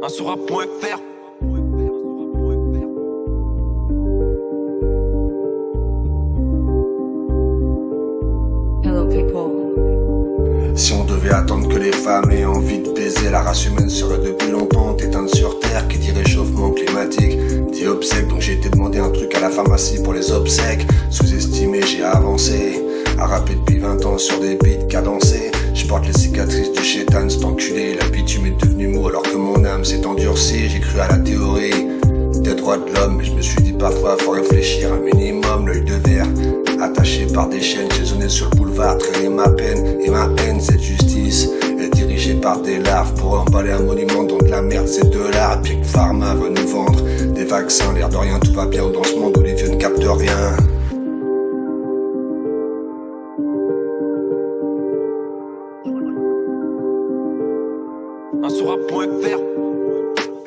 Insura.fr. Hello people. Si on devait attendre que les femmes aient envie de baiser, la race humaine serait depuis longtemps éteinte sur terre. Qui dit réchauffement climatique dit obsèque. Donc j'ai été demander un truc à la pharmacie pour les obsèques. Sous-estimé, j'ai avancé à rapper depuis 20 ans sur des beats cadencés. Je porte les cicatrices du chétan, cet enculé. La bitume est devenue mou alors que mon âme s'est endurcie. J'ai cru à la théorie des droits de l'homme, mais je me suis dit parfois faut réfléchir un minimum. L'œil de verre attaché par des chaînes, j'ai zoné sur le boulevard, traîner ma peine et ma haine. Cette justice est dirigée par des larves pour emballer un monument dans de la merde, c'est de l'art. Et puis que Pharma veut nous vendre des vaccins, l'air de rien, tout va bien dans ce monde où les vieux ne captent rien. Insura.fr.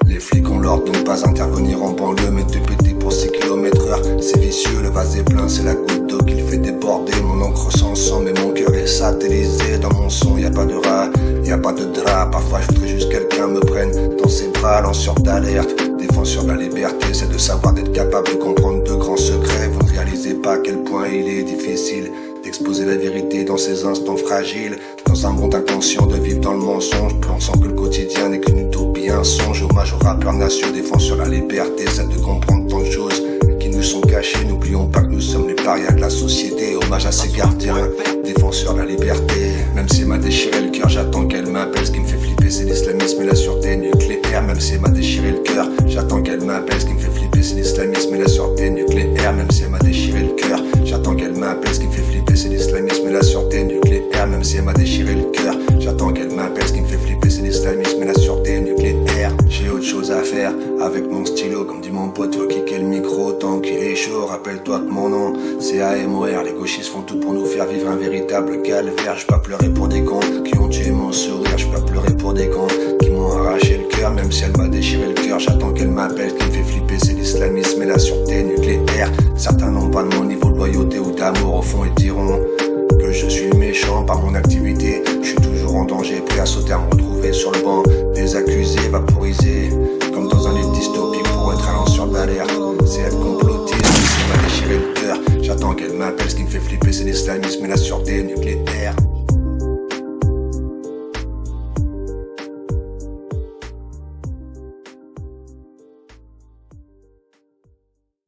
Les flics ont l'ordre de ne pas intervenir en banlieue, mais de péter pour 6 km/h. C'est vicieux, le vase est plein, c'est la goutte d'eau qui le fait déborder. Mon encre sans sang, mais mon cœur est satellisé. Dans mon son, y a pas de rat, y a pas de drap. Parfois je voudrais juste quelqu'un me prenne dans ses bras. Lanceur d'alerte, défenseur de la liberté, c'est de savoir d'être capable de comprendre de grands secrets. Vous ne réalisez pas à quel point il est difficile d'exposer la vérité dans ces instants fragiles. Dans un monde inconscient de vivre dans le mensonge, pensant que le quotidien n'est qu'une utopie, un songe. Hommage aux rappeurs nationaux, défenseurs de la liberté, celle de comprendre tant de choses qui nous sont cachées. N'oublions pas que nous sommes les parias de la société. Hommage à ces gardiens, défenseurs de la liberté. Même si elle m'a déchiré le cœur, j'attends qu'elle m'appelle. Ce qui me fait flipper, c'est l'islamisme et la sûreté nucléaire. Même si elle m'a déchiré le cœur, j'attends qu'elle m'appelle. Ce qui me fait flipper, c'est l'islamisme et la sûreté nucléaire. Même si elle m'a déchiré le cœur, j'attends qu'elle m'appelle. Ce qui me fait flipper, c'est l'islamisme et la sûreté nucléaire. Même si elle m'a déchiré le cœur, j'attends qu'elle m'appelle. Ce qui me fait flipper, c'est l'islamisme et la sûreté nucléaire. J'ai autre chose à faire avec mon stylo. Comme dit mon pote, faut kicker le micro tant qu'il est chaud. Rappelle-toi que mon nom, c'est AMOR. Les gauchistes font tout pour nous faire vivre un véritable calvaire. Je peux pas pleurer pour des cons qui ont tué mon sourire. Je peux pas pleurer pour des cons qui m'ont arraché le cœur. Même si elle m'a déchiré le cœur, j'attends qu'elle m'appelle. Ce qui me fait flipper, c'est l'islamisme et la sûreté nucléaire. Certains n'ont pas de mon niveau de loyauté ou d'amour au fond. Ils diront que je suis le méchant par mon activité. Je suis toujours en danger, prêt à sauter, à me retrouver sur le banc des accusés, vaporisés comme dans un livre dystopique pour être un lanceur d'alerte. C'est être complotiste, c'est m'a déchiré le cœur. J'attends qu'elle m'appelle, ce qui me fait flipper, c'est l'islamisme et la sûreté nucléaire.